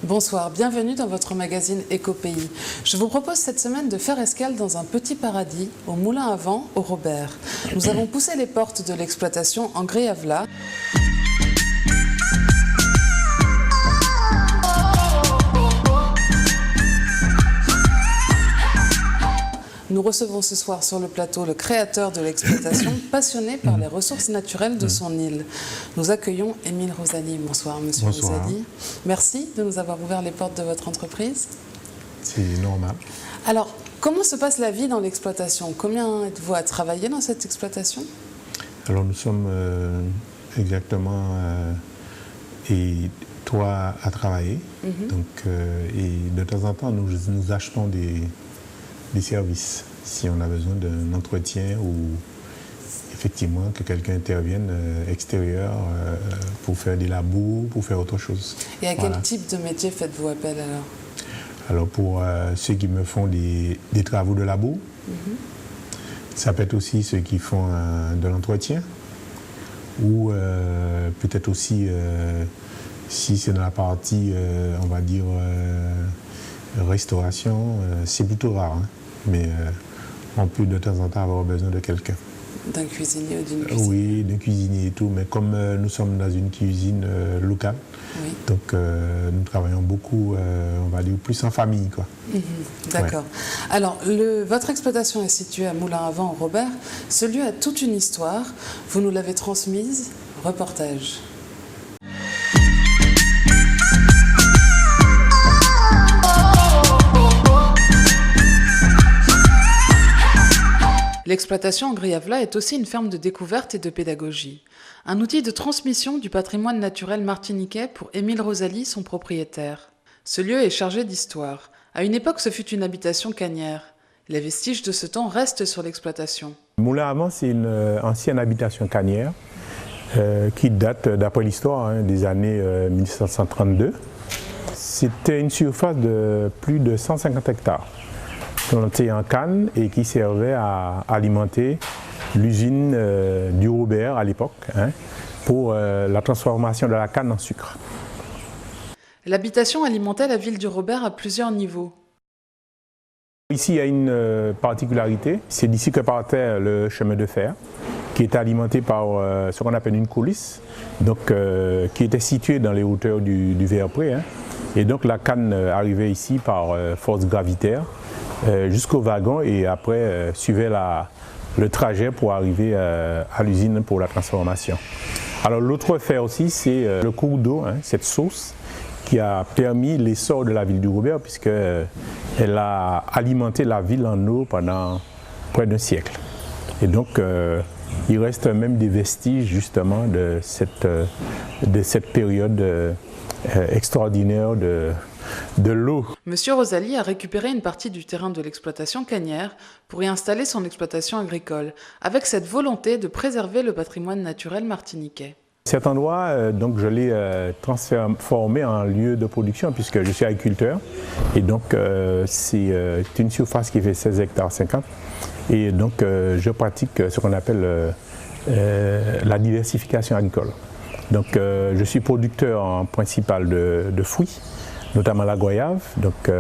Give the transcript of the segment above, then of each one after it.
Bonsoir, bienvenue dans votre magazine Éco-Pays. Je vous propose cette semaine de faire escale dans un petit paradis, au Moulin à Vent, au Robert. Nous avons poussé les portes de l'exploitation en Gréavla. Nous recevons ce soir sur le plateau le créateur de l'exploitation, passionné par les ressources naturelles de son île. Nous accueillons Émile Rosalie. Bonsoir, monsieur Rosalie. Merci de nous avoir ouvert les portes de votre entreprise. C'est normal. Alors, comment se passe la vie dans l'exploitation? Combien êtes-vous à travailler dans cette exploitation? Alors, nous sommes exactement et 3 à travailler. Donc, et de temps en temps, nous achetons des services, si on a besoin d'un entretien ou effectivement que quelqu'un intervienne extérieur pour faire des labos, pour faire autre chose. Et à quel type de métier faites-vous appel alors? Alors pour ceux qui me font des travaux de labo, ça peut être aussi ceux qui font de l'entretien ou peut-être aussi si c'est dans la partie, on va dire, restauration, c'est plutôt rare, hein, mais on peut de temps en temps avoir besoin de quelqu'un. D'un cuisinier ou d'une cuisinière? Oui, d'un cuisinier et tout, mais comme nous sommes dans une cuisine locale, donc nous travaillons beaucoup, on va dire, plus en famille, quoi. D'accord. Ouais. Alors, votre exploitation est située à Moulin à Vent, au Robert. Ce lieu a toute une histoire. Vous nous l'avez transmise. Reportage. L'exploitation en Gréavla est aussi une ferme de découverte et de pédagogie. Un outil de transmission du patrimoine naturel martiniquais pour Émile Rosalie, son propriétaire. Ce lieu est chargé d'histoire. À une époque, ce fut une habitation cagnère. Les vestiges de ce temps restent sur l'exploitation. Moulin à Vent, c'est une ancienne habitation cagnère qui date, d'après l'histoire, des années 1732. C'était une surface de plus de 150 hectares. Planté en canne et qui servait à alimenter l'usine du Robert à l'époque, pour la transformation de la canne en sucre. L'habitation alimentait la ville du Robert à plusieurs niveaux. Ici, il y a une particularité, c'est d'ici que partait le chemin de fer, qui était alimenté par ce qu'on appelle une coulisse, donc, qui était située dans les hauteurs du Verpré. Et donc la canne arrivait ici par force gravitaire, jusqu'au wagon et après suivait le trajet pour arriver à l'usine pour la transformation. Alors l'autre fait aussi, c'est le cours d'eau, cette source qui a permis l'essor de la ville du Robert puisqu'elle a alimenté la ville en eau pendant près d'un siècle. Et donc il reste même des vestiges justement de cette période extraordinaire de l'eau. Monsieur Rosalie a récupéré une partie du terrain de l'exploitation cagnère pour y installer son exploitation agricole, avec cette volonté de préserver le patrimoine naturel martiniquais. Cet endroit, donc, je l'ai transformé en lieu de production puisque je suis agriculteur et donc c'est une surface qui fait 16 hectares 50 et donc je pratique ce qu'on appelle la diversification agricole. Donc je suis producteur en principal de fruits, notamment la goyave, donc,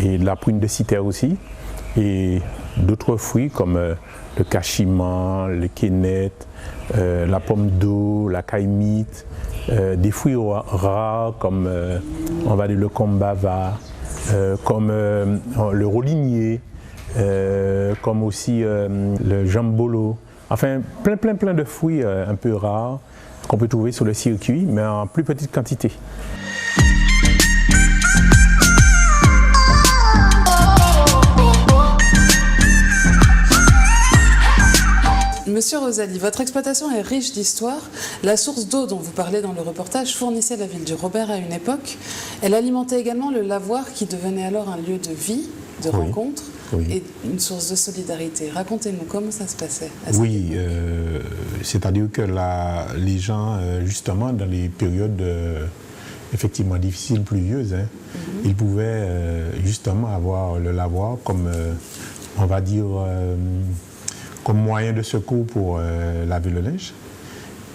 et de la prune de citer aussi, et d'autres fruits comme le cachiman, le quénette, la pomme d'eau, la caïmite, des fruits rares comme on va dire le combava, comme le rolinier, comme aussi le jambolo, enfin plein de fruits un peu rares qu'on peut trouver sur le circuit, mais en plus petite quantité. Monsieur Rosalie, votre exploitation est riche d'histoire. La source d'eau dont vous parlez dans le reportage fournissait la ville du Robert à une époque. Elle alimentait également le lavoir qui devenait alors un lieu de vie, de rencontre et une source de solidarité. Racontez-nous comment ça se passait à cette époque. C'est-à-dire que les gens, justement, dans les périodes effectivement difficiles, pluvieuses, ils pouvaient justement avoir le lavoir comme, on va dire, comme moyen de secours pour laver le linge.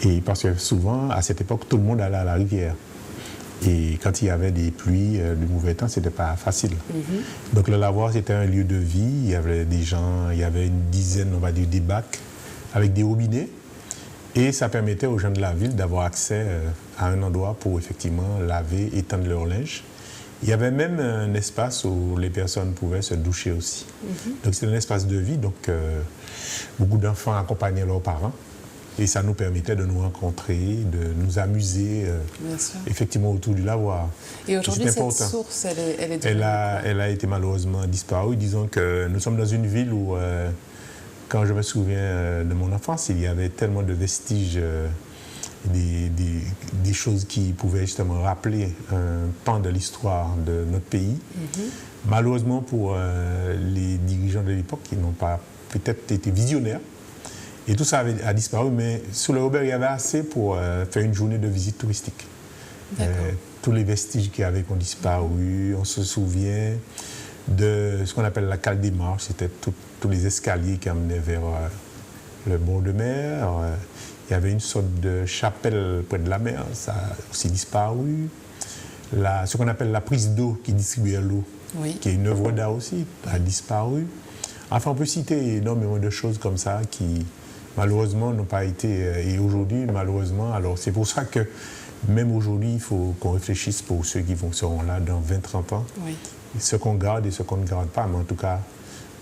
Et parce que souvent, à cette époque, tout le monde allait à la rivière. Et quand il y avait des pluies, du mauvais temps, ce n'était pas facile. Donc le lavoir, c'était un lieu de vie. Il y avait des gens, il y avait une dizaine, on va dire, des bacs avec des robinets. Et ça permettait aux gens de la ville d'avoir accès à un endroit pour effectivement laver, étendre leur linge. Il y avait même un espace où les personnes pouvaient se doucher aussi. Donc c'était un espace de vie. Donc beaucoup d'enfants accompagnaient leurs parents. Et ça nous permettait de nous rencontrer, de nous amuser effectivement autour du lavoir. Et aujourd'hui, cette source, elle est elle a été malheureusement disparue. Disons que nous sommes dans une ville où, quand je me souviens de mon enfance, il y avait tellement de vestiges, des choses qui pouvaient justement rappeler un pan de l'histoire de notre pays. Malheureusement pour les dirigeants de l'époque, qui n'ont pas peut-être été visionnaires, et tout ça a disparu, mais sous le Robert, il y avait assez pour faire une journée de visite touristique. Tous les vestiges qui ont disparu, on se souvient de ce qu'on appelle la cale des marches, c'était tous les escaliers qui amenaient vers le bord de mer. Il y avait une sorte de chapelle près de la mer, ça a aussi disparu. Ce qu'on appelle la prise d'eau qui distribuait l'eau, qui est une œuvre d'art aussi, a disparu. Enfin, on peut citer énormément de choses comme ça qui, malheureusement, n'ont pas été. Et aujourd'hui, malheureusement, alors c'est pour ça que même aujourd'hui, il faut qu'on réfléchisse pour ceux qui seront là dans 20-30 ans. Ce qu'on garde et ce qu'on ne garde pas. Mais en tout cas,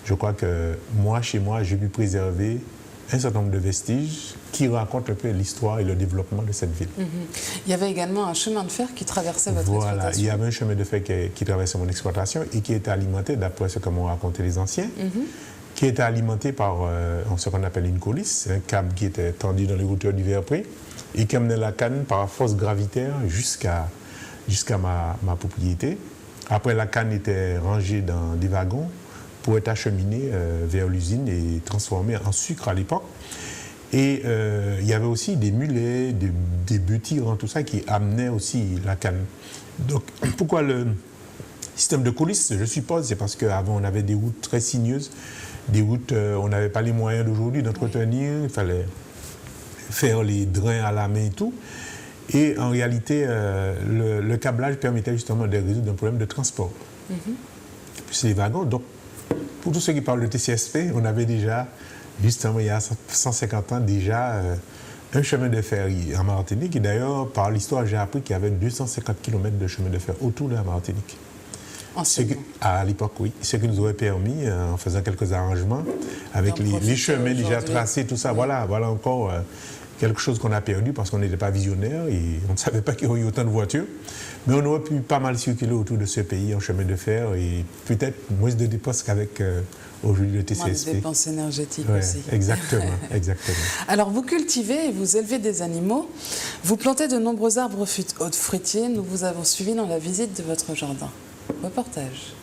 je crois que moi, chez moi, j'ai pu préserver un certain nombre de vestiges qui racontent un peu l'histoire et le développement de cette ville. Il y avait également un chemin de fer qui traversait votre exploitation. Voilà, il y avait un chemin de fer qui traversait mon exploitation et qui était alimenté, d'après ce que m'ont raconté les anciens, qui était alimenté par ce qu'on appelle une coulisse, un câble qui était tendu dans les hauteurs du Verpré et qui amenait la canne par force gravitaire jusqu'à ma propriété. Après, la canne était rangée dans des wagons pour être acheminée vers l'usine et transformée en sucre à l'époque. Et il y avait aussi des mulets, des bœufs tigres, tout ça qui amenaient aussi la canne. Donc, pourquoi le système de coulisses, je suppose, c'est parce qu'avant on avait des routes très sinueuses, des routes, on n'avait pas les moyens d'aujourd'hui d'entretenir, il fallait faire les drains à la main et tout. Et en réalité, le câblage permettait justement de résoudre un problème de transport. Puis les wagons, donc pour tous ceux qui parlent de TCSP, on avait déjà, justement il y a 150 ans, déjà un chemin de fer en Martinique. Et d'ailleurs, par l'histoire, j'ai appris qu'il y avait 250 km de chemin de fer autour de la Martinique. À l'époque, oui. Ce qui nous aurait permis, en faisant quelques arrangements, avec les chemins déjà tracés, tout ça, voilà encore quelque chose qu'on a perdu parce qu'on n'était pas visionnaire et on ne savait pas qu'il y aurait eu autant de voitures. Mais on aurait pu pas mal circuler autour de ce pays en chemin de fer et peut-être moins de dépenses qu'avec aujourd'hui le TCSP. Moins de dépenses énergétiques aussi. Exactement, exactement. Alors vous cultivez et vous élevez des animaux. Vous plantez de nombreux arbres fruitiers. Nous vous avons suivi dans la visite de votre jardin. Reportage.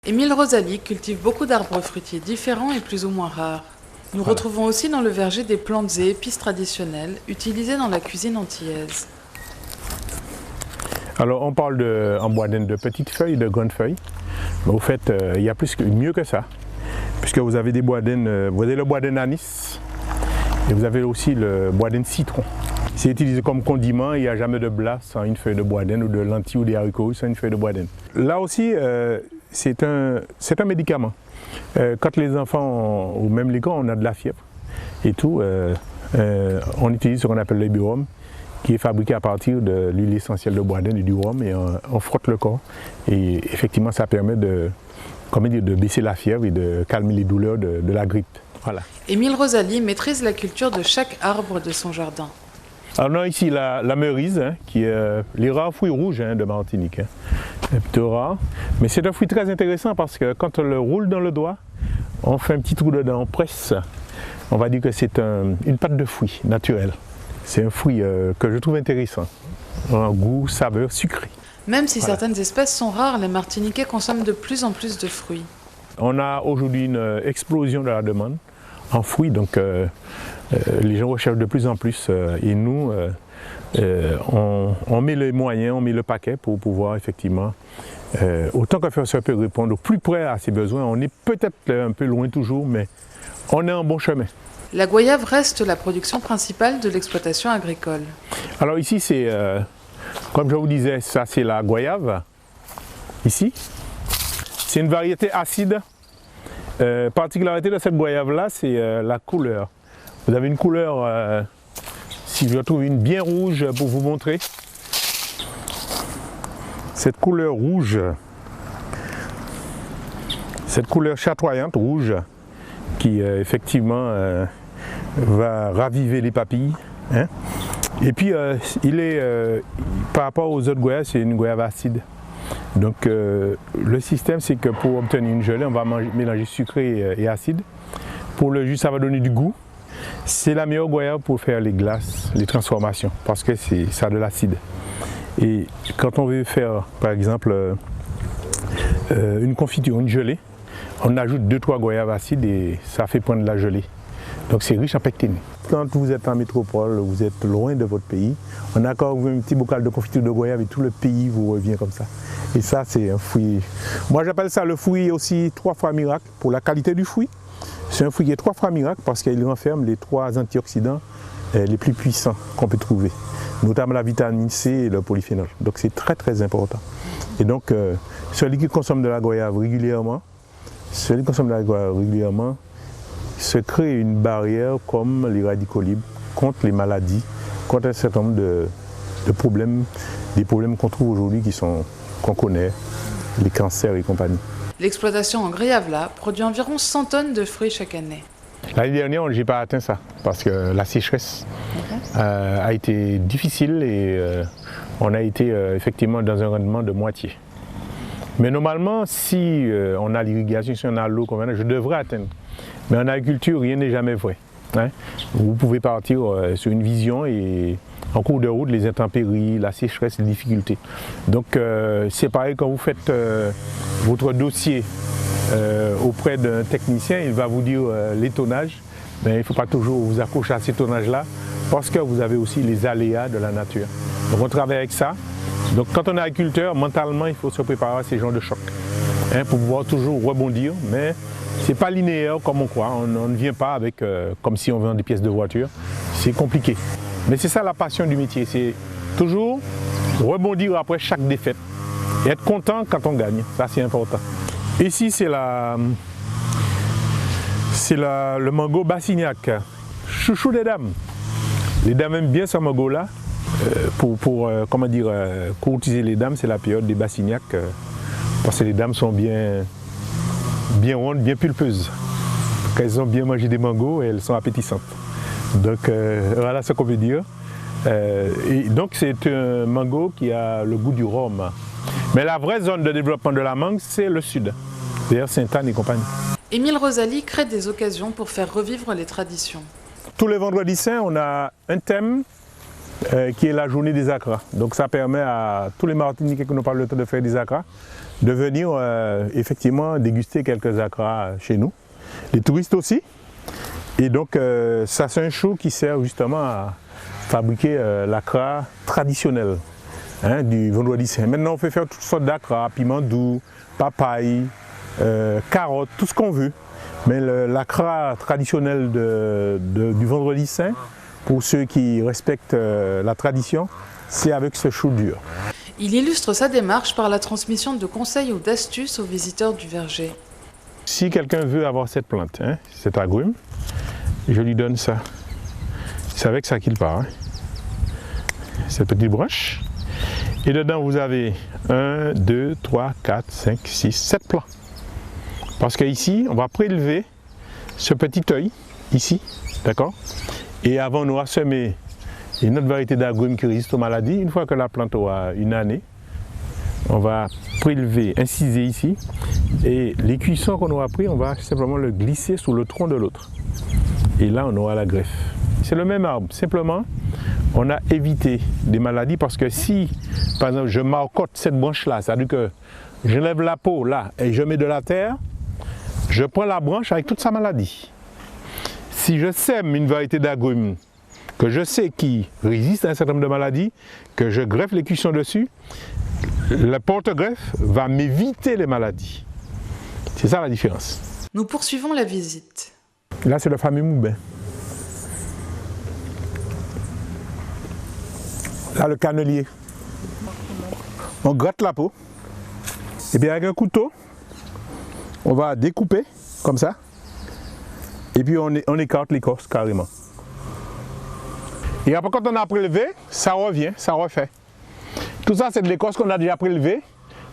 Émile Rosalie cultive beaucoup d'arbres fruitiers différents et plus ou moins rares. Nous retrouvons aussi dans le verger des plantes et épices traditionnelles utilisées dans la cuisine antillaise. Alors on parle en boisdène de petites feuilles, de grandes feuilles. Mais au fait, il y a mieux que ça. Puisque vous avez des boisdènes, vous avez le boisdène anis et vous avez aussi le boisdène citron. C'est utilisé comme condiment, il n'y a jamais de blas sans une feuille de boisdène ou de lentilles ou des haricots sans une feuille de boisdène. Là aussi, c'est un médicament. Quand les enfants, ou même les grands, on a de la fièvre et tout, on utilise ce qu'on appelle le biorhum, qui est fabriqué à partir de l'huile essentielle de boisdène et du rhum, et on frotte le corps. Et effectivement, ça permet de baisser la fièvre et de calmer les douleurs de la grippe. Voilà. Émile Rosalie maîtrise la culture de chaque arbre de son jardin. Alors on a ici la meurise, qui est les rares fruits rouges de Martinique. C'est plutôt rare, mais c'est un fruit très intéressant parce que quand on le roule dans le doigt, on fait un petit trou dedans, on presse. On va dire que c'est une pâte de fruits naturelle. C'est un fruit que je trouve intéressant, un goût, saveur, sucré. Même si certaines espèces sont rares, les Martiniquais consomment de plus en plus de fruits. On a aujourd'hui une explosion de la demande en fruits, donc les gens recherchent de plus en plus et nous, on met les moyens, on met le paquet pour pouvoir effectivement autant que faire ça peut répondre au plus près à ses besoins. On est peut-être un peu loin toujours, mais on est en bon chemin. La goyave reste la production principale de l'exploitation agricole. Alors ici, c'est, comme je vous disais, ça c'est la goyave, ici. C'est une variété acide. Particularité de cette goyave-là, c'est la couleur. Vous avez une couleur, si je trouve une bien rouge pour vous montrer. Cette couleur rouge, cette couleur chatoyante rouge, qui effectivement va raviver les papilles. Hein. Et puis, par rapport aux autres goyaves, c'est une goyave acide. Donc, le système, c'est que pour obtenir une gelée, on va mélanger sucré et acide. Pour le jus, ça va donner du goût. C'est la meilleure goyave pour faire les glaces, les transformations, parce que ça a de l'acide. Et quand on veut faire, par exemple, une confiture, une gelée, on ajoute 2-3 goyaves acides et ça fait prendre la gelée. Donc c'est riche en pectine. Quand vous êtes en métropole, vous êtes loin de votre pays, on a encore un petit bocal de confiture de goyave et tout le pays vous revient comme ça. Et ça, c'est un fruit. Moi, j'appelle ça le fruit aussi 3 fois miracle pour la qualité du fruit. C'est un fruit qui est 3 fois miracle parce qu'il renferme les 3 antioxydants les plus puissants qu'on peut trouver, notamment la vitamine C et le polyphénol. Donc c'est très très important. Et donc, celui qui consomme de la goyave régulièrement, se crée une barrière comme les radicaux libres contre les maladies, contre un certain nombre de problèmes, des problèmes qu'on trouve aujourd'hui qu'on connaît, les cancers et compagnie. L'exploitation en Griavla produit environ 100 tonnes de fruits chaque année. L'année dernière, je n'ai pas atteint ça parce que la sécheresse a été difficile et on a été effectivement dans un rendement de moitié. Mais normalement, si on a l'irrigation, si on a l'eau, je devrais atteindre. Mais en agriculture, rien n'est jamais vrai. Hein? Vous pouvez partir sur une vision et en cours de route, les intempéries, la sécheresse, les difficultés. Donc c'est pareil quand vous faites votre dossier auprès d'un technicien, il va vous dire les tonnages, mais il ne faut pas toujours vous accrocher à ces tonnages-là parce que vous avez aussi les aléas de la nature. Donc on travaille avec ça. Donc quand on est agriculteur, mentalement, il faut se préparer à ces genres de chocs hein, pour pouvoir toujours rebondir, mais ce n'est pas linéaire comme on croit. On ne vient pas avec comme si on vend des pièces de voiture. C'est compliqué. Mais c'est ça la passion du métier, c'est toujours rebondir après chaque défaite et être content quand on gagne. Ça, c'est important. Ici, c'est le mango Bassignac, chouchou des dames. Les dames aiment bien ce mango-là. Pour courtiser les dames, c'est la période des Bassignac, parce que les dames sont bien rondes, bien pulpeuses. Quand elles ont bien mangé des mangos, elles sont appétissantes. Donc voilà ce qu'on veut dire. Et donc c'est un mango qui a le goût du rhum. Mais la vraie zone de développement de la mangue, c'est le sud, d'ailleurs Sainte-Anne et compagnie. Émile Rosalie crée des occasions pour faire revivre les traditions. Tous les vendredis saints, on a un thème qui est la journée des acras. Donc ça permet à tous les Martiniquais qui n'ont pas le temps de faire des acras de venir effectivement déguster quelques acras chez nous. Les touristes aussi. Et donc ça c'est un chou qui sert justement à fabriquer l'acra traditionnel hein, du vendredi saint. Maintenant on peut faire toutes sortes d'acras, piment doux, papaye, carottes, tout ce qu'on veut. Mais l'acra traditionnel du vendredi saint, pour ceux qui respectent la tradition, c'est avec ce chou dur. Il illustre sa démarche par la transmission de conseils ou d'astuces aux visiteurs du verger. Si quelqu'un veut avoir cette plante, hein, cet agrume, je lui donne ça. C'est avec ça qu'il part. Hein. Cette petite broche. Et dedans, vous avez 1, 2, 3, 4, 5, 6, 7 plants. Parce qu'ici, on va prélever ce petit œil, ici, d'accord? Et avant, on aura semé une autre variété d'agrumes qui résiste aux maladies. Une fois que la plante aura une année, on va prélever, inciser ici. Et les cuissons qu'on aura pris, on va simplement le glisser sous le tronc de l'autre. Et là, on aura la greffe. C'est le même arbre. Simplement, on a évité des maladies parce que si, par exemple, je marcotte cette branche-là, c'est-à-dire que je lève la peau là et je mets de la terre, je prends la branche avec toute sa maladie. Si je sème une variété d'agrumes que je sais qui résiste à un certain nombre de maladies, que je greffe les cuissons dessus, Le porte-greffe va m'éviter les maladies. C'est ça la différence. Nous poursuivons la visite. Là, c'est le fameux moubin. Là, le cannelier. On gratte la peau. Et puis avec un couteau, on va découper comme ça. Et puis on écarte l'écorce carrément. Et après, quand on a prélevé, ça revient, ça refait. Tout ça, c'est de l'écorce qu'on a déjà prélevée,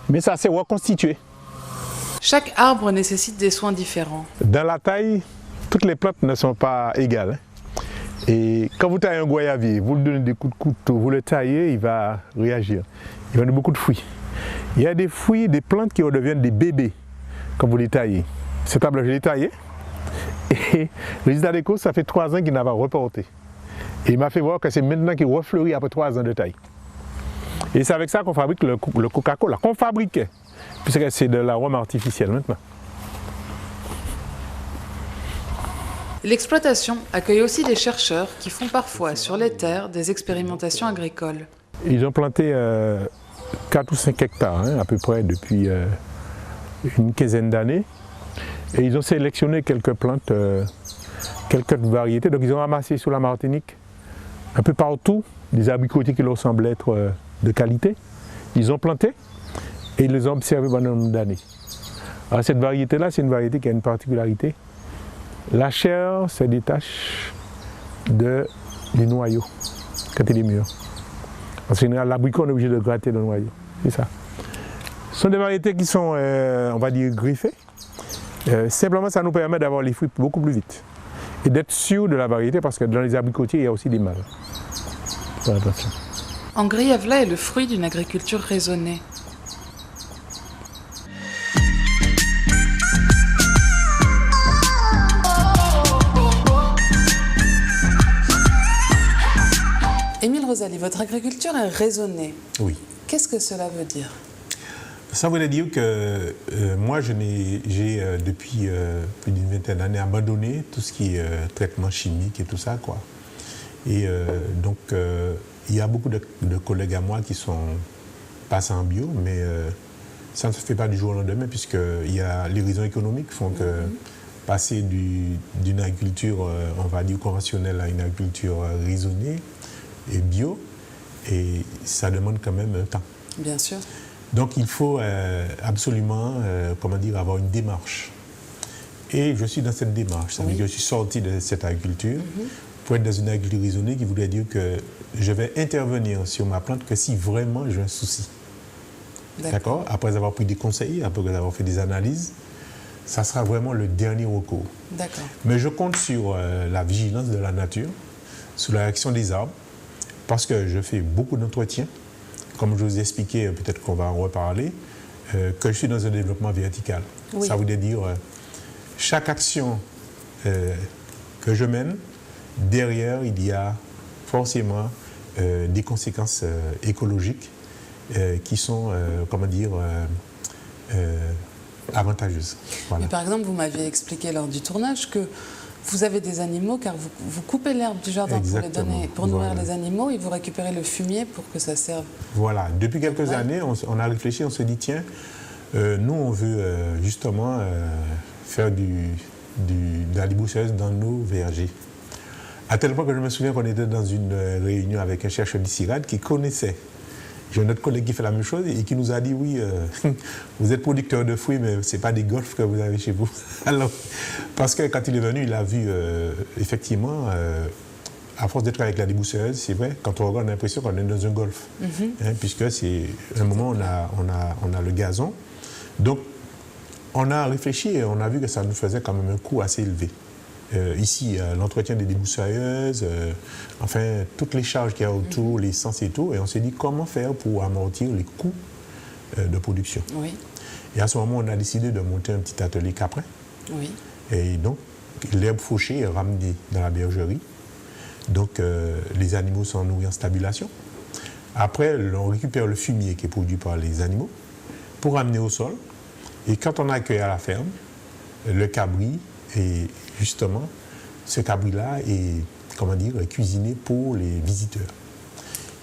mais ça s'est reconstitué. Chaque arbre nécessite des soins différents. Dans la taille, toutes les plantes ne sont pas égales. Et quand vous taillez un goyavier, vous lui donnez des coups de couteau, vous le taillez, il va réagir. Il va donner beaucoup de fruits. Il y a des fruits, des plantes qui redeviennent des bébés quand vous les taillez. Cet arbre, je l'ai taillé. Et le résultat des courses, ça fait 3 ans qu'il n'a pas reporté. Et il m'a fait voir que c'est maintenant qu'il refleurit après 3 ans de taille. Et c'est avec ça qu'on fabrique le Coca-Cola, qu'on fabriquait, puisque c'est de l'arôme artificiel maintenant. L'exploitation accueille aussi des chercheurs qui font parfois sur les terres des expérimentations agricoles. Ils ont planté 4 ou 5 hectares à peu près depuis une quinzaine d'années. Et ils ont sélectionné quelques plantes, quelques variétés. Donc ils ont ramassé sur la Martinique, un peu partout, des abricotiers qui leur semblaient être de qualité. Ils ont planté et ils les ont observés pendant un nombre d'années. Alors cette variété-là, c'est une variété qui a une particularité. La chair se détache du noyau quand il est mûr. En général, l'abricot, on est obligé de gratter le noyau. C'est ça. Ce sont des variétés qui sont, on va dire, griffées. Simplement, ça nous permet d'avoir les fruits beaucoup plus vite. Et d'être sûr de la variété, parce que dans les abricotiers, il y a aussi des mâles. Attention. Angriavla est le fruit d'une agriculture raisonnée. Émile Rosalie, votre agriculture est raisonnée. Oui. Qu'est-ce que cela veut dire? Ça voulait dire que moi, j'ai depuis plus d'une vingtaine d'années abandonné tout ce qui est traitement chimique et tout ça, quoi. Et donc, il y a beaucoup de collègues à moi qui sont passés en bio, mais ça ne se fait pas du jour au lendemain, puisqu'il y a les raisons économiques qui font que passer d'une agriculture, on va dire, conventionnelle à une agriculture raisonnée et bio, et ça demande quand même un temps. Bien sûr. Donc il faut absolument, comment dire, avoir une démarche. Et je suis dans cette démarche. Ça veut dire que je suis sorti de cette agriculture pour être dans une agriculture raisonnée qui voudrait dire que je vais intervenir sur ma plante que si vraiment j'ai un souci. D'accord. Après avoir pris des conseils, après avoir fait des analyses, ça sera vraiment le dernier recours. D'accord. Mais je compte sur la vigilance de la nature, sur la réaction des arbres, parce que je fais beaucoup d'entretiens. Comme je vous ai expliqué, peut-être qu'on va en reparler, que je suis dans un développement vertical. Oui. Ça veut dire chaque action que je mène, derrière, il y a forcément des conséquences écologiques qui sont, comment dire, avantageuses. Voilà. Mais par exemple, vous m'aviez expliqué lors du tournage que vous avez des animaux car vous coupez l'herbe du jardin pour nourrir les animaux et vous récupérez le fumier pour que ça serve. Voilà. Depuis quelques années, on a réfléchi, on se dit tiens, nous on veut justement faire de la débroussailleuse dans nos vergers. À tel point que je me souviens qu'on était dans une réunion avec un chercheur d'Issyrade qui connaissait. J'ai un autre collègue qui fait la même chose et qui nous a dit oui, vous êtes producteur de fruits, mais ce n'est pas des golfs que vous avez chez vous. Alors, parce que quand il est venu, il a vu effectivement, à force d'être avec la débroussailleuse, c'est vrai, quand on regarde, on a l'impression qu'on est dans un golf. Puisque c'est un moment, on a le gazon. Donc, on a réfléchi et on a vu que ça nous faisait quand même un coût assez élevé. Ici, l'entretien des débroussailleuses, enfin, toutes les charges qu'il y a autour, l'essence et tout, et on s'est dit comment faire pour amortir les coûts de production. Oui. Et à ce moment, on a décidé de monter un petit atelier caprin. Oui. Et donc, l'herbe fauchée est ramenée dans la bergerie. Donc, les animaux sont nourris en stabulation. Après, on récupère le fumier qui est produit par les animaux pour amener au sol. Et quand on accueille à la ferme, le cabri, et justement, ce cabri-là est, comment dire, cuisiné pour les visiteurs.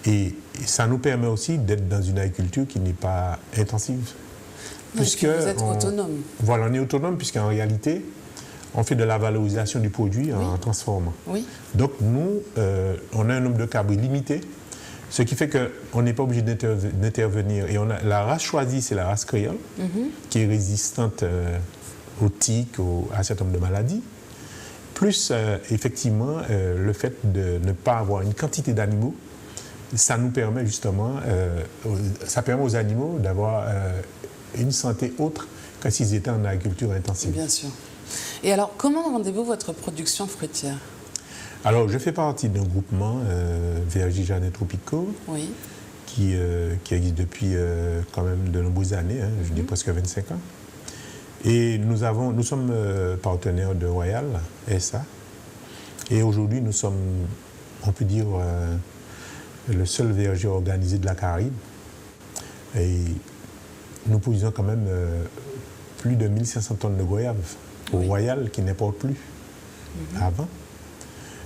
Et ça nous permet aussi d'être dans une agriculture qui n'est pas intensive. Puisque vous êtes autonome. Voilà, on est autonome puisqu'en réalité, on fait de la valorisation du produit en transformant. Oui. Donc nous, on a un nombre de cabris limité, ce qui fait qu'on n'est pas obligé d'intervenir. Et la race choisie, c'est la race créole, qui est résistante aux tiques, à un certain nombre de maladies. Plus, effectivement, le fait de ne pas avoir une quantité d'animaux, ça nous permet justement, ça permet aux animaux d'avoir une santé autre que s'ils étaient en agriculture intensive. Bien sûr. Et alors, comment rendez-vous votre production fruitière? Alors, je fais partie d'un groupement, Vergers Jardins Tropicaux, qui existe depuis quand même de nombreuses années, je dis presque 25 ans. Et nous sommes partenaires de Royal SA. Et aujourd'hui, nous sommes, on peut dire, le seul verger organisé de la Caraïbe. Et nous produisons quand même plus de 1500 tonnes de goyaves au Royal qui n'importe plus avant.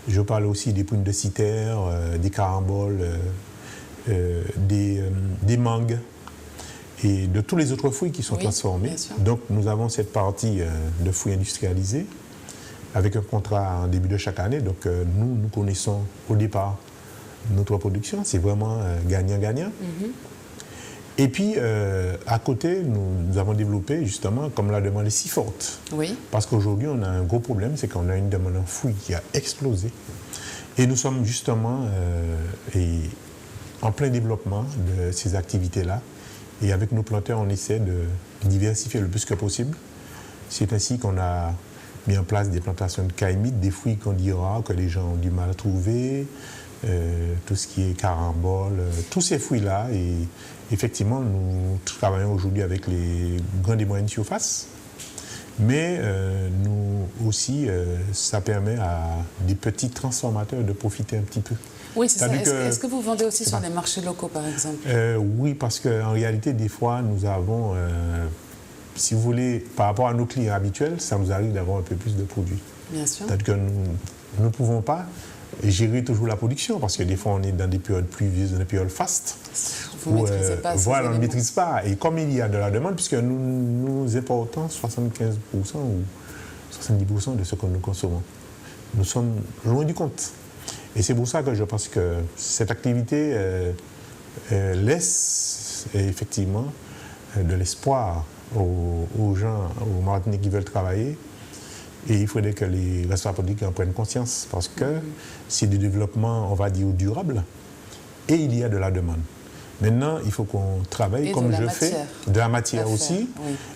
Je parle aussi des prunes de citer, des caramboles, des mangues et de tous les autres fruits qui sont transformés. Donc nous avons cette partie de fruits industrialisés avec un contrat en début de chaque année. Donc nous connaissons au départ notre production, c'est vraiment gagnant-gagnant. Et puis, à côté, nous avons développé, justement, comme la demande est si forte. Parce qu'aujourd'hui, on a un gros problème, c'est qu'on a une demande en fruits qui a explosé. Et nous sommes justement en plein développement de ces activités-là. Et avec nos planteurs, on essaie de diversifier le plus que possible. C'est ainsi qu'on a mis en place des plantations de caïmites, des fruits qu'on dira que les gens ont du mal à trouver, tout ce qui est carambole, tous ces fruits-là. Et effectivement, nous travaillons aujourd'hui avec les grandes et moyennes surfaces, mais nous aussi, ça permet à des petits transformateurs de profiter un petit peu. Oui, c'est ça. Est-ce que vous vendez aussi sur les marchés locaux, par exemple? Oui, parce qu'en réalité, des fois, nous avons, si vous voulez, par rapport à nos clients habituels, ça nous arrive d'avoir un peu plus de produits. Bien sûr. C'est-à-dire que nous ne pouvons pas gérer toujours la production, parce que des fois, on est dans des périodes pluvieuses, dans des périodes fastes. Vous ne maîtrisez pas ces voilà, on ne éléments. maîtrise pas. Et comme il y a de la demande, puisque nous importons 75% ou 70% de ce que nous consommons, nous sommes loin du compte. Et c'est pour ça que je pense que cette activité laisse effectivement de l'espoir aux gens, aux Martiniquais qui veulent travailler. Et il faudrait que les responsables politiques en prennent conscience, parce que c'est du développement, on va dire, durable, et il y a de la demande. Maintenant, il faut qu'on travaille, comme je fais, de la matière aussi,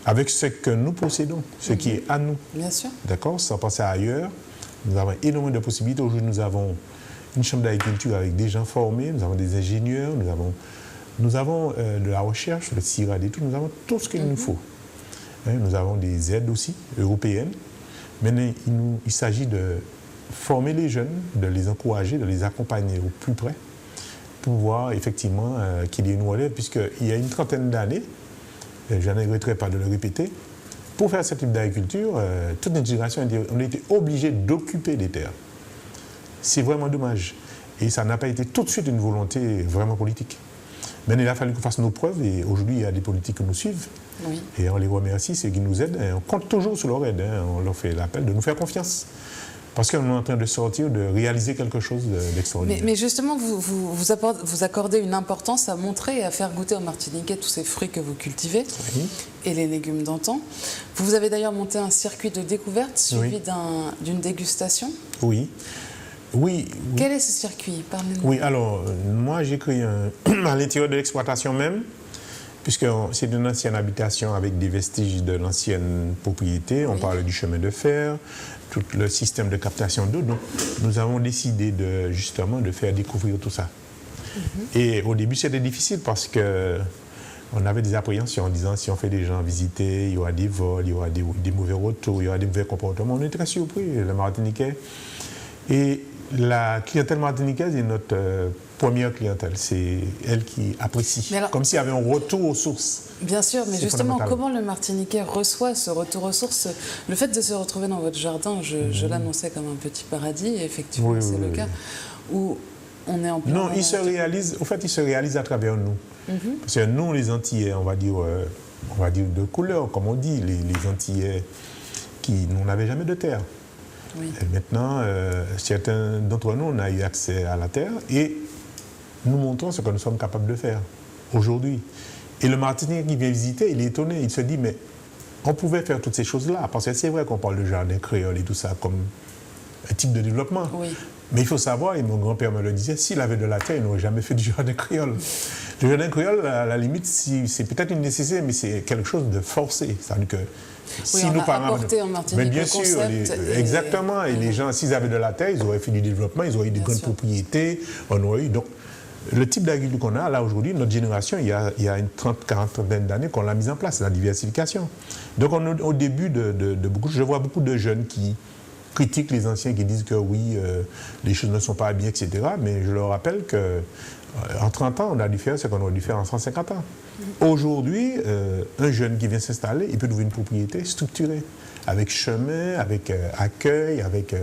avec ce que nous possédons, ce qui est à nous. Bien sûr. D'accord? Sans penser à ailleurs. Nous avons énormément de possibilités. Aujourd'hui, nous avons une chambre d'agriculture avec des gens formés, nous avons des ingénieurs, nous avons de la recherche, le CIRAD et tout, nous avons tout ce qu'il nous faut. Nous avons des aides aussi, européennes. Maintenant, il s'agit de former les jeunes, de les encourager, de les accompagner au plus près, pour voir effectivement qu'il y ait une relève, puisqu'il y a une trentaine d'années, je ne regretterai pas de le répéter, pour faire ce type d'agriculture, toute notre génération, on a été obligé d'occuper des terres. C'est vraiment dommage. Et ça n'a pas été tout de suite une volonté vraiment politique. Mais il a fallu qu'on fasse nos preuves, et aujourd'hui, il y a des politiques qui nous suivent. Et on les remercie, c'est qu'ils nous aident. Et on compte toujours sur leur aide. On leur fait l'appel de nous faire confiance. Parce qu'on est en train de sortir, de réaliser quelque chose d'extraordinaire. Mais justement, vous accordez une importance à montrer et à faire goûter aux Martiniquais tous ces fruits que vous cultivez et les légumes d'antan. Vous avez d'ailleurs monté un circuit de découverte suivi d'une dégustation. Oui. Quel est ce circuit? Parlez-nous. Oui, alors, moi, j'ai créé à l'intérieur de l'exploitation même, puisque c'est une ancienne habitation avec des vestiges de l'ancienne propriété. On parle du chemin de fer, tout le système de captation d'eau. Donc, nous avons décidé justement de faire découvrir tout ça. Et au début, c'était difficile parce qu'on avait des appréhensions en disant si on fait des gens visiter, il y aura des vols, il y aura des mauvais retours, il y aura des mauvais comportements. On est très surpris, les Martiniquais. Et la clientèle martiniquaise est notre première clientèle. C'est elle qui apprécie, alors, comme s'il y avait un retour aux sources. Bien sûr, mais justement, comment le Martiniquais reçoit ce retour aux sources? Le fait de se retrouver dans votre jardin, je l'annonçais comme un petit paradis, et effectivement, c'est le cas, où on est en plein. Non, il se réalise à travers nous. Parce que nous, les Antillais, on va dire de couleur, comme on dit, les Antillais nous n'avaient jamais de terre. Oui. Et maintenant, certains d'entre nous, on a eu accès à la terre et nous montrons ce que nous sommes capables de faire aujourd'hui. Et le Martiniquais qui vient visiter, il est étonné, il se dit, mais on pouvait faire toutes ces choses-là, parce que c'est vrai qu'on parle de jardin créole et tout ça comme un type de développement. Oui. Mais il faut savoir, et mon grand-père me le disait, s'il avait de la terre, il n'aurait jamais fait du jardin créole. Le jardin créole, à la limite, c'est peut-être une nécessité, mais c'est quelque chose de forcé. C'est-à-dire que si on nous a apporté en Martinique mais bien le sûr, concept exactement. Et les gens, s'ils avaient de la terre, ils auraient fait du développement, ils auraient eu des grandes propriétés, on aurait eu. Donc, le type d'agriculture qu'on a, là, aujourd'hui, notre génération, il y a une 30-40 d'années qu'on l'a mise en place, la diversification. Donc, on est au début de beaucoup. Je vois beaucoup de jeunes qui critiquent les anciens, qui disent que oui, les choses ne sont pas bien, etc. Mais je leur rappelle qu'en 30 ans, on a dû faire ce qu'on aurait dû faire en 150 ans. Aujourd'hui, un jeune qui vient s'installer, il peut trouver une propriété structurée, avec chemin, avec accueil, avec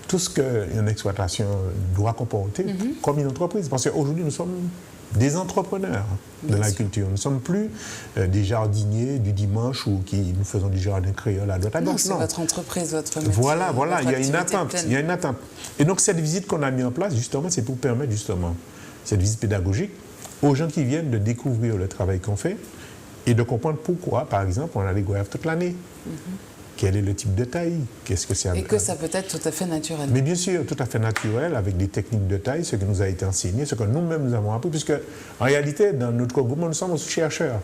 tout ce qu'une exploitation doit comporter comme une entreprise. Parce qu'aujourd'hui, nous sommes des entrepreneurs de l'agriculture. Nous ne sommes plus des jardiniers du dimanche ou qui nous faisons du jardin créole à droite à gauche. Non, c'est votre entreprise, votre métier. Voilà, votre il y a une activité attente. pleine. Il y a une attente. Et donc, cette visite qu'on a mise en place, justement, c'est pour permettre, justement, cette visite pédagogique aux gens qui viennent de découvrir le travail qu'on fait et de comprendre pourquoi, par exemple, on a des goyaves toute l'année. Quel est le type de taille? Qu'est-ce que c'est? Et que ça peut être tout à fait naturel. Mais bien sûr, tout à fait naturel, avec des techniques de taille, ce qui nous a été enseigné, ce que nous-mêmes nous avons appris, puisque en réalité, dans notre groupement, nous sommes aussi chercheurs.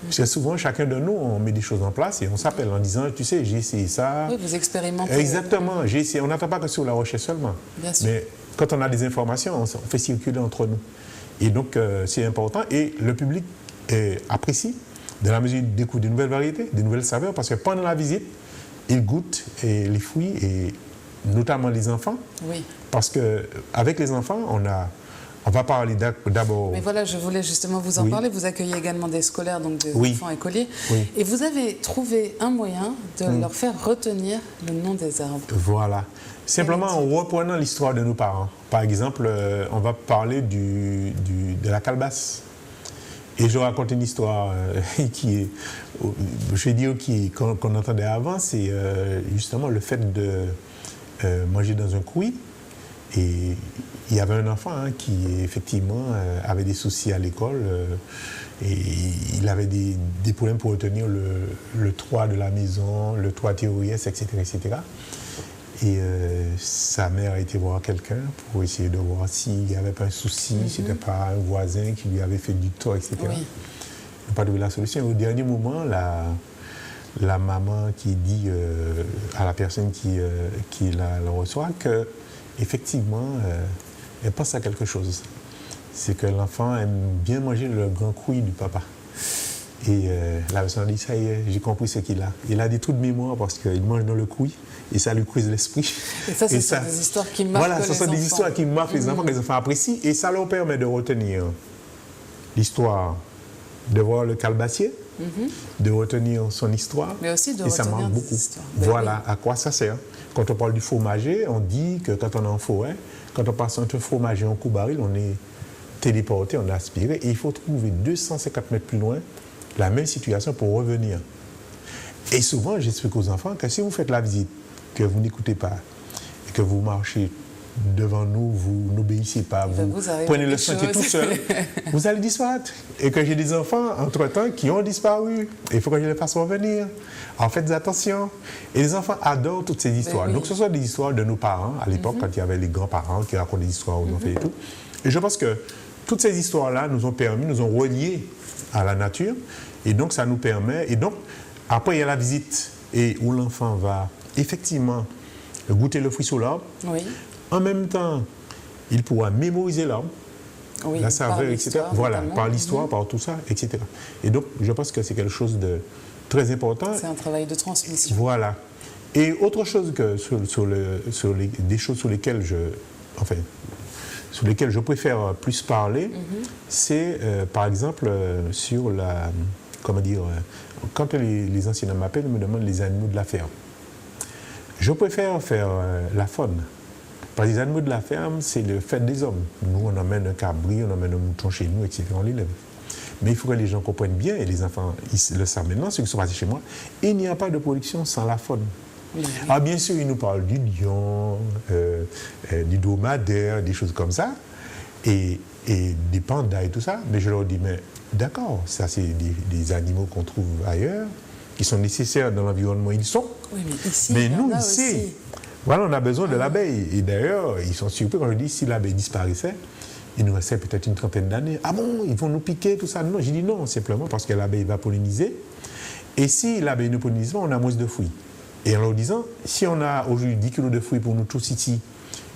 Parce que souvent, chacun de nous, on met des choses en place et on s'appelle en disant, tu sais, j'ai essayé ça. Oui, vous expérimentez. Exactement, j'ai essayé. On n'attend pas que sur la recherche seulement. Bien sûr. Mais quand on a des informations, on fait circuler entre nous. Et donc, c'est important. Et le public apprécie, dans la mesure où il découvre de nouvelles variétés, de nouvelles saveurs, parce que pendant la visite, ils goûtent les fruits, et notamment les enfants. Oui. Parce qu'avec les enfants, on va parler d'abord... Mais voilà, je voulais justement vous en parler. Vous accueillez également des scolaires, donc des enfants écoliers. Oui. Et vous avez trouvé un moyen de leur faire retenir le nom des arbres. Voilà. Simplement en reprenant l'histoire de nos parents. Par exemple, on va parler de la calebasse. Et je raconte une histoire qui est, je vais dire, qu'on entendait avant, c'est justement le fait de manger dans un couille. Et il y avait un enfant qui, effectivement, avait des soucis à l'école et il avait des problèmes pour retenir le toit de la maison, le toit TOIS, etc., etc. Et sa mère a été voir quelqu'un pour essayer de voir s'il n'y avait pas un souci, si ce n'était pas un voisin qui lui avait fait du tort, etc. Oui. Il n'a pas trouvé la solution. Au dernier moment, la maman qui dit à la personne qui la reçoit qu'effectivement, elle pense à quelque chose. C'est que l'enfant aime bien manger le grand couille du papa. Et la personne a dit, ça y est, j'ai compris ce qu'il a. Il a des trous de mémoire parce qu'il mange dans le couille et ça lui crise l'esprit. Et ça, ce sont des histoires qui marquent les enfants. Voilà, ce sont des histoires qui marquent les enfants, que les enfants apprécient. Et ça leur permet de retenir l'histoire, de voir le calebassier, de retenir son histoire. Mais aussi de et ça retenir marque des beaucoup. histoires. Voilà, à quoi ça sert. Quand on parle du fromager, on dit que quand on est en forêt, quand on passe entre fromager et un coubaril, on est téléporté, on est aspiré. Et il faut trouver 250 mètres plus loin la même situation pour revenir. Et souvent, j'explique aux enfants que si vous faites la visite, que vous n'écoutez pas, et que vous marchez devant nous, vous n'obéissez pas, vous prenez le sentier tout seul, vous allez disparaître. Et que j'ai des enfants, entre-temps, qui ont disparu. Il faut que je les fasse revenir. En faites attention. Et les enfants adorent toutes ces histoires. Donc, ce sont des histoires de nos parents, à l'époque, quand il y avait les grands-parents qui racontaient des histoires aux enfants et tout. Et je pense que toutes ces histoires-là nous ont permis, nous ont reliés à la nature. Et donc, ça nous permet... Et donc, après, il y a la visite et où l'enfant va effectivement goûter le fruit sur l'arbre. Oui. En même temps, il pourra mémoriser l'arbre, la saveur, etc. Voilà, par l'histoire, par tout ça, etc. Et donc, je pense que c'est quelque chose de très important. C'est un travail de transmission. Voilà. Et autre chose que des choses sur lesquelles sur lesquelles je préfère plus parler, c'est par exemple sur la... Comment dire, quand les anciens m'appellent, ils me demandent les animaux de la ferme. Je préfère faire la faune. Parce que les animaux de la ferme, c'est le fait des hommes. Nous, on emmène un cabri, on emmène un mouton chez nous, etc. On l'élève. Mais il faut que les gens comprennent bien, et les enfants ils le savent maintenant, ceux qui sont passés chez moi, il n'y a pas de production sans la faune. Oui. Ah, bien sûr, ils nous parlent du lion, du dromadaire, des choses comme ça, et des pandas et tout ça. Mais je leur dis, mais d'accord, ça c'est des animaux qu'on trouve ailleurs, qui sont nécessaires dans l'environnement où ils sont. Oui, mais ici, mais nous, ici, voilà, on a besoin de l'abeille. Et d'ailleurs, ils sont surpris quand je dis, si l'abeille disparaissait, il nous restait peut-être une trentaine d'années. Ah bon, ils vont nous piquer, tout ça. Non, j'ai dit non, simplement parce que l'abeille va polliniser. Et si l'abeille ne pollinise pas, on a moins de fruits. Et en leur disant, si on a aujourd'hui 10 kilos de fruits pour nous tous ici,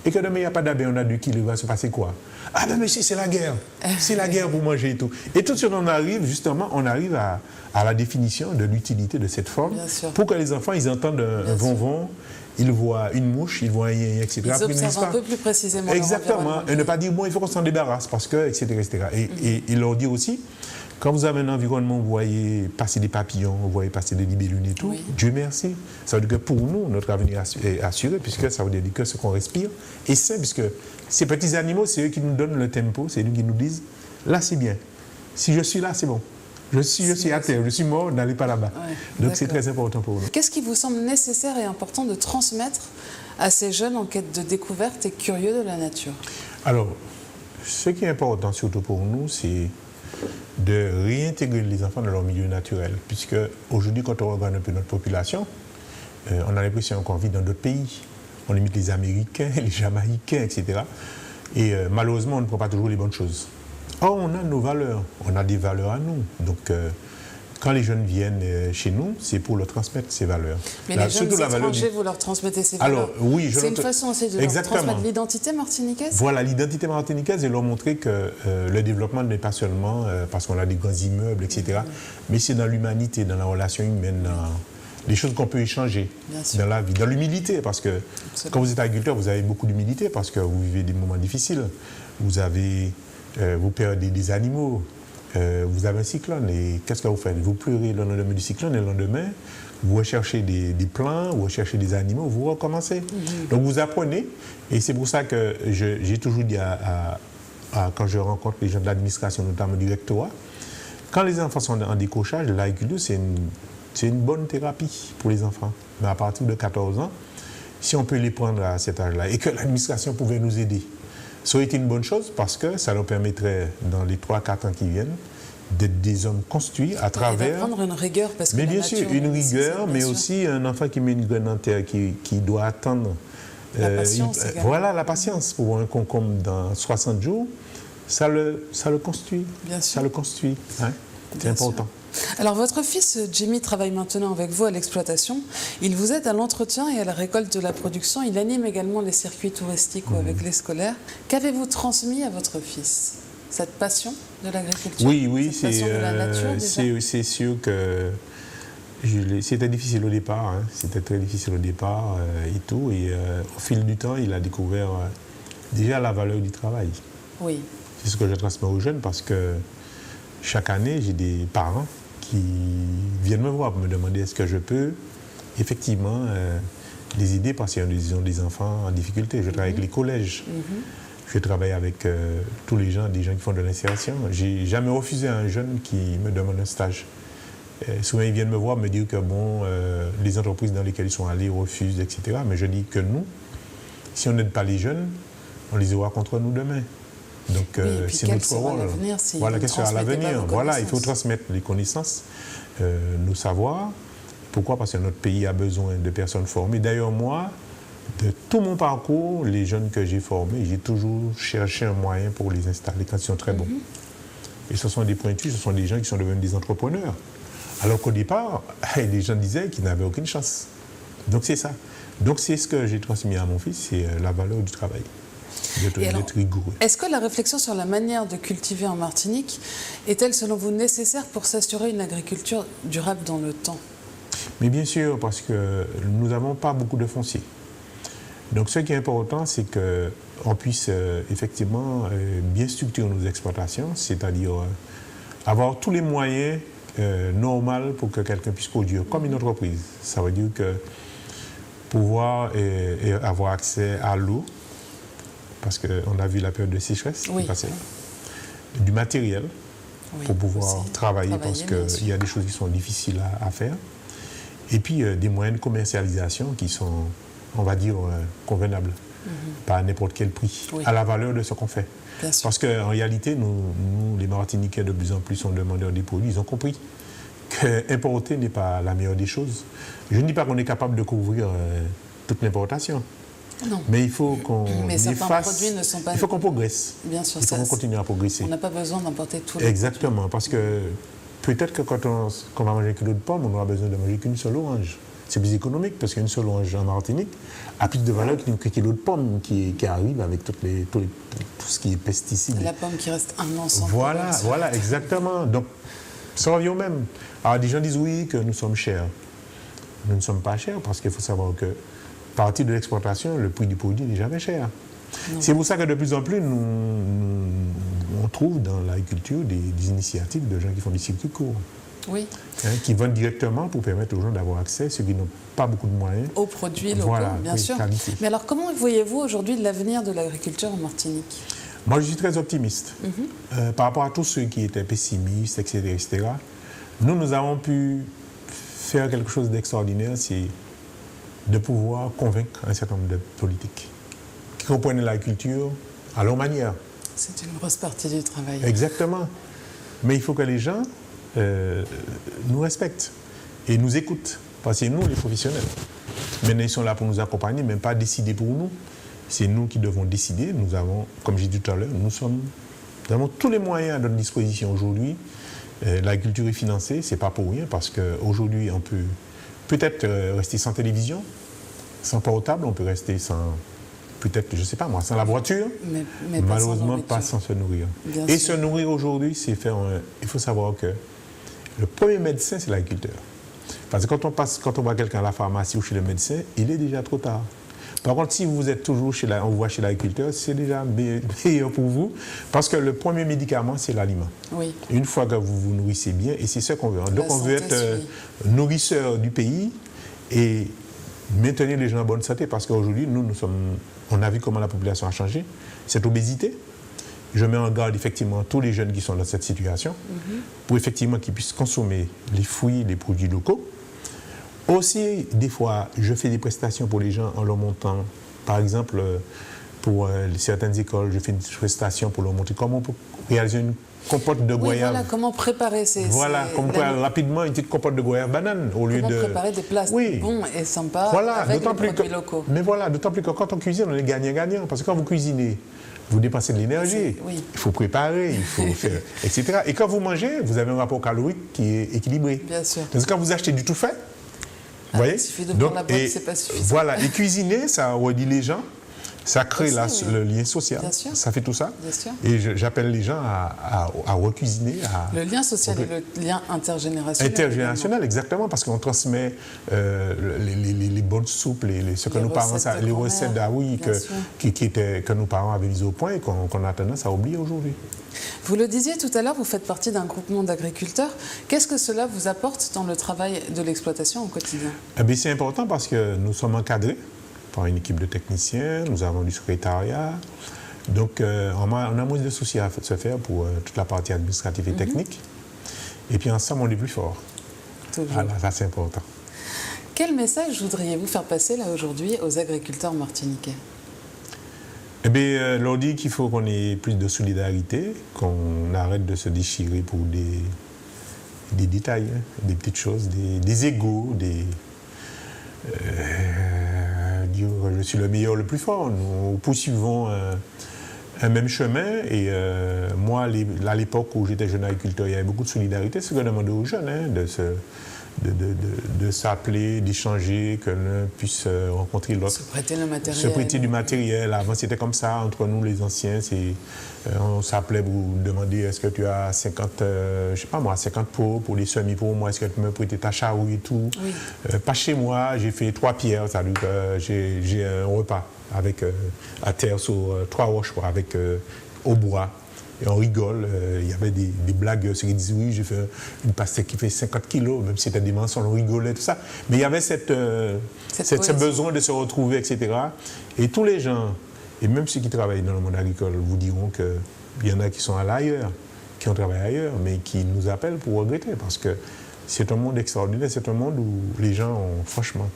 et que demain il n'y a pas d'abeille, on a 2 kilos, il va se passer quoi? Ah ben monsieur, c'est la guerre. C'est la guerre pour manger et tout. Et tout de suite, on arrive à la définition de l'utilité de cette forme pour que les enfants, ils entendent un vonvon, ils voient une mouche, ils voient un yin, etc. Ils observent un peu plus précisément. Exactement. Et ne pas dire, bon, il faut qu'on s'en débarrasse parce que, etc. etc. Et leur dire aussi, quand vous avez un environnement, vous voyez passer des papillons, vous voyez passer des libellules et tout, Dieu merci. Ça veut dire que pour nous, notre avenir est assuré, puisque ça veut dire que ce qu'on respire est sain, puisque ces petits animaux, c'est eux qui nous donnent le tempo, c'est eux qui nous disent, là c'est bien, si je suis là, c'est bon. Je suis à terre, je suis mort, n'allez pas là-bas. Ouais, donc c'est très important pour nous. Qu'est-ce qui vous semble nécessaire et important de transmettre à ces jeunes en quête de découverte et curieux de la nature? Alors, ce qui est important surtout pour nous, c'est de réintégrer les enfants dans leur milieu naturel. Puisque aujourd'hui, quand on regarde un peu notre population, on a l'impression qu'on vit dans d'autres pays. On imite les Américains, les Jamaïcains, etc. Et malheureusement, on ne prend pas toujours les bonnes choses. Or, on a nos valeurs, on a des valeurs à nous. Donc, quand les jeunes viennent chez nous, c'est pour leur transmettre ces valeurs. Mais les jeunes étrangers, vous leur transmettez ces valeurs. Alors, oui, c'est une façon aussi de leur transmettre l'identité martiniquaise. Voilà, l'identité martiniquaise et leur montrer que le développement n'est pas seulement parce qu'on a des grands immeubles, etc. Mais c'est dans l'humanité, dans la relation humaine, dans les choses qu'on peut échanger dans la vie, dans l'humilité. Parce que quand vous êtes agriculteur, vous avez beaucoup d'humilité parce que vous vivez des moments difficiles. Vous perdez des animaux. Vous avez un cyclone et qu'est-ce que vous faites? Vous pleurez le lendemain du cyclone et le lendemain, vous recherchez des plants, vous recherchez des animaux, vous recommencez. Donc vous apprenez et c'est pour ça que j'ai toujours dit quand je rencontre les gens de l'administration, notamment du rectorat, quand les enfants sont en décrochage, l'agriculture c'est une bonne thérapie pour les enfants. Mais à partir de 14 ans, si on peut les prendre à cet âge-là et que l'administration pouvait nous aider, ça aurait été une bonne chose parce que ça leur permettrait, dans les 3-4 ans qui viennent, d'être des hommes construits à travers... prendre une rigueur parce que mais bien sûr, une rigueur, mais aussi un enfant qui met une graine en terre, qui doit attendre... La patience voilà, la patience. Pour un concombre dans 60 jours, ça le construit. Bien sûr. Ça le construit. Hein? C'est important. Alors, votre fils, Jimmy, travaille maintenant avec vous à l'exploitation. Il vous aide à l'entretien et à la récolte de la production. Il anime également les circuits touristiques ou avec les scolaires. Qu'avez-vous transmis à votre fils? Cette passion de l'agriculture? Oui, c'est sûr que c'était difficile au départ. Hein. C'était très difficile au départ et tout. Et au fil du temps, il a découvert déjà la valeur du travail. Oui. C'est ce que je transmets aux jeunes parce que chaque année, j'ai des parents qui viennent me voir pour me demander est-ce que je peux effectivement les aider parce qu'ils ont des enfants en difficulté. Je travaille avec les collèges. Je travaille avec tous les gens, des gens qui font de l'insertion. J'ai jamais refusé à un jeune qui me demande un stage. Souvent, ils viennent me voir, me dire que bon, les entreprises dans lesquelles ils sont allés refusent, etc. Mais je dis que nous, si on n'aide pas les jeunes, on les aura contre nous demain. Donc, c'est notre rôle. Voilà, qu'est-ce sera l'avenir? Voilà, il faut transmettre les connaissances, nos savoirs. Pourquoi? Parce que notre pays a besoin de personnes formées. D'ailleurs, moi, de tout mon parcours, les jeunes que j'ai formés, j'ai toujours cherché un moyen pour les installer quand ils sont très bons. Et ce sont des pointus, ce sont des gens qui sont devenus des entrepreneurs. Alors qu'au départ, les gens disaient qu'ils n'avaient aucune chance. Donc, c'est ça. Donc, c'est ce que j'ai transmis à mon fils, c'est la valeur du travail. D'être rigoureux. Est-ce que la réflexion sur la manière de cultiver en Martinique est-elle, selon vous, nécessaire pour s'assurer une agriculture durable dans le temps? Mais bien sûr, parce que nous n'avons pas beaucoup de foncier. Donc ce qui est important, c'est qu'on puisse effectivement bien structurer nos exploitations, c'est-à-dire avoir tous les moyens normaux pour que quelqu'un puisse produire, comme une entreprise. Ça veut dire que pouvoir avoir accès à l'eau, parce qu'on a vu la période de sécheresse qui passait, du matériel pour pouvoir travailler parce qu'il y a des choses qui sont difficiles à faire, et puis des moyens de commercialisation qui sont, on va dire, convenables, pas à n'importe quel prix, à la valeur de ce qu'on fait. Parce qu'en réalité, nous, les Martiniquais, de plus en plus, sont demandeurs des produits. Ils ont compris qu'importer n'est pas la meilleure des choses. Je ne dis pas qu'on est capable de couvrir toute l'importation. Non. Mais il faut qu'on produits ne sont pas... Il faut qu'on progresse. Bien sûr, il faut qu'on continue à progresser. On n'a pas besoin d'importer tout. Exactement, parce que peut-être que quand on va manger un kilo de pommes, on n'aura besoin de manger qu'une seule orange. C'est plus économique parce qu'une seule orange en Martinique a plus de valeur qu'un kilo de pommes qui arrive avec tout ce qui est pesticides. La pomme qui reste un an sans Voilà, exactement. Donc, ça revient au même. Alors, des gens disent oui, que nous sommes chers. Nous ne sommes pas chers parce qu'il faut savoir que, à partir de l'exportation, le prix du produit n'est jamais cher. C'est pour ça que de plus en plus, on trouve dans l'agriculture des initiatives de gens qui font des circuits courts. Oui. Qui vendent directement pour permettre aux gens d'avoir accès, ceux qui n'ont pas beaucoup de moyens. Aux produits locaux, bien sûr. Qualité. Mais alors, comment voyez-vous aujourd'hui l'avenir de l'agriculture en Martinique? Moi, je suis très optimiste. Par rapport à tous ceux qui étaient pessimistes, etc., nous avons pu faire quelque chose d'extraordinaire, c'est de pouvoir convaincre un certain nombre de politiques qui comprennent l'agriculture à leur manière. C'est une grosse partie du travail. Exactement. Mais il faut que les gens nous respectent et nous écoutent. Parce que c'est nous, les professionnels. Maintenant, ils sont là pour nous accompagner, même pas décider pour nous. C'est nous qui devons décider. Nous avons, comme j'ai dit tout à l'heure, nous avons tous les moyens à notre disposition aujourd'hui. L'agriculture est financée, c'est pas pour rien, parce qu'aujourd'hui, on peut peut-être rester sans télévision, sans portable, on peut rester sans, peut-être, je sais pas moi, sans la voiture, mais malheureusement pas sans se nourrir. Et se nourrir aujourd'hui, c'est faire il faut savoir que le premier médecin, c'est l'agriculteur. Parce que quand on voit quelqu'un à la pharmacie ou chez le médecin, il est déjà trop tard. Par contre, si vous êtes toujours on vous voit chez l'agriculteur, c'est déjà meilleur pour vous, parce que le premier médicament, c'est l'aliment. Oui. Une fois que vous vous nourrissez bien, et c'est ce qu'on veut. Donc on veut être nourrisseur du pays et maintenir les gens en bonne santé, parce qu'aujourd'hui, on a vu comment la population a changé, cette obésité. Je mets en garde effectivement tous les jeunes qui sont dans cette situation, pour effectivement qu'ils puissent consommer les fruits, les produits locaux. Aussi, des fois, je fais des prestations pour les gens en leur montrant, par exemple, pour certaines écoles, je fais une prestation pour leur montrer comment on peut réaliser une compote de goyave. Voilà, comment préparer comment préparer rapidement une petite compote de goyave banane au lieu de... Comment préparer des plats bons et sympas avec les produits locaux. Mais voilà, d'autant plus que quand on cuisine, on est gagnant-gagnant. Parce que quand vous cuisinez, vous dépensez de l'énergie. Oui. Il faut préparer, il faut faire, etc. Et quand vous mangez, vous avez un rapport calorique qui est équilibré. Bien sûr. Parce que quand vous achetez du tout fait, vous voyez, il suffit de prendre la boîte, c'est pas suffisant. Voilà, et cuisiner, ça redit les gens, ça crée le lien social, ça fait tout ça. Bien sûr. Et j'appelle les gens à recuisiner. Le lien social et le lien intergénérationnel. Intergénérationnel, exactement, parce qu'on transmet les bonnes soupes, ce que nos parents, les recettes que nos parents avaient mises au point et qu'on a tendance à oublier aujourd'hui. Vous le disiez tout à l'heure, vous faites partie d'un groupement d'agriculteurs. Qu'est-ce que cela vous apporte dans le travail de l'exploitation au quotidien? C'est important parce que nous sommes encadrés par une équipe de techniciens, nous avons du secrétariat. Donc, on a moins de soucis à se faire pour toute la partie administrative et technique. Et puis, ensemble, on est plus fort. Voilà, ça, c'est important. Quel message voudriez-vous faire passer, là, aujourd'hui, aux agriculteurs martiniquais? Leur dire qu'il faut qu'on ait plus de solidarité, qu'on arrête de se déchirer pour des détails, des petites choses, des égos, dire je suis le meilleur, le plus fort. Nous poursuivons un même chemin et moi, à l'époque où j'étais jeune agriculteur, il y avait beaucoup de solidarité. C'est ce que je demandais aux jeunes, de s'appeler, d'échanger, que l'un puisse rencontrer l'autre. Se prêter le matériel. Se prêter du matériel. Avant, c'était comme ça, entre nous, les anciens. On s'appelait pour demander est-ce que tu as 50 pots pour les semis-pots. Moi, est-ce que tu peux me prêter ta charrue et tout. Oui. Pas chez moi, j'ai fait 3 pierres. Ça veut dire que j'ai un repas avec, à terre sur 3 roches, au bois. Et on rigole, il y avait des blagues, ceux qui disent oui, j'ai fait une pastèque qui fait 50 kilos, même si c'était des mensonges, on rigolait, tout ça. Mais il y avait ce besoin de se retrouver, etc. Et tous les gens Et même ceux qui travaillent dans le monde agricole vous diront qu'il y en a qui sont allés ailleurs, qui ont travaillé ailleurs, mais qui nous appellent pour regretter, parce que c'est un monde extraordinaire, c'est un monde où les gens ont, franchement,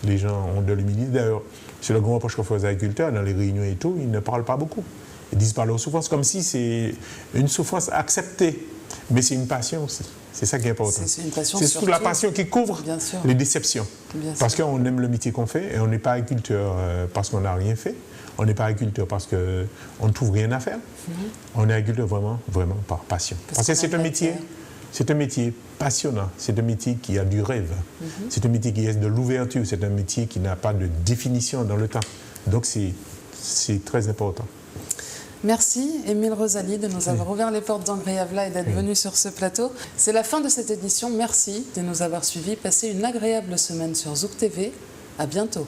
les gens ont de l'humilité. D'ailleurs, c'est le grand reproche qu'on fait aux agriculteurs, dans les réunions et tout, ils ne parlent pas beaucoup. Ils disent pas leur souffrance, comme si c'est une souffrance acceptée. Mais c'est une passion aussi. C'est ça qui est important. C'est une passion, c'est surtout la passion qui couvre les déceptions. Parce qu'on aime le métier qu'on fait et on n'est pas agriculteur parce qu'on n'a rien fait. On n'est pas agriculteur parce qu'on ne trouve rien à faire. On est agriculteur vraiment, vraiment par passion. Parce que c'est un métier passionnant. C'est un métier qui a du rêve. C'est un métier qui est de l'ouverture. C'est un métier qui n'a pas de définition dans le temps. Donc c'est très important. Merci, Émile Rosalie, de nous avoir ouvert les portes d'Engrais Havla et d'être venu sur ce plateau. C'est la fin de cette édition. Merci de nous avoir suivis. Passez une agréable semaine sur Zouk TV. À bientôt.